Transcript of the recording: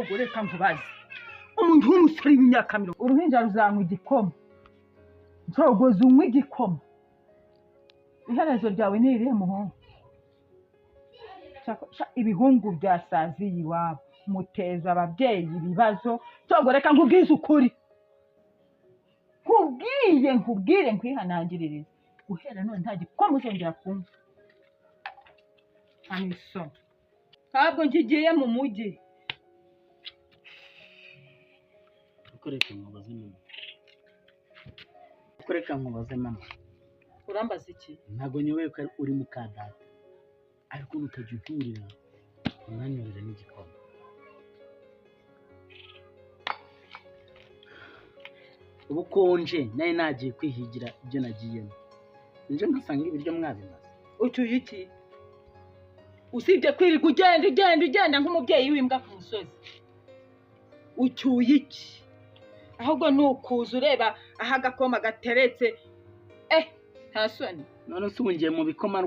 cogore kankubaze umuntu w'umusore w'imyaka 70 uruhinja ruzanywa igikoma cogoza unywa igikoma iherezo ryawe ni irihe muhungu ibihungu byasaziye iwabo muteza ababyeyi ibibazo cogore kankubwiza ukuri nkubwire nkwihanangirire guhera none nta gikoma uzongera kumva aniso ntabwo ngigiye mu mujyi ukoreka nkubaze mama urambaza iki ntabwo nyobewe ko uri mukadata ariko utajya uhurira unanyorera n'igikoma ubukonje naye nagiye kwihigira ibyo nagiyemo nje ngasanga ibiryo mwabimaze ucyuye iki usibye kwirirwa ugenda nk'umubyeyi w'imbwa ku musozi ucyuye iki ahubwo nukuza ureba aho agakoma gateretse nta soni none se ubu ngiye mu bikoma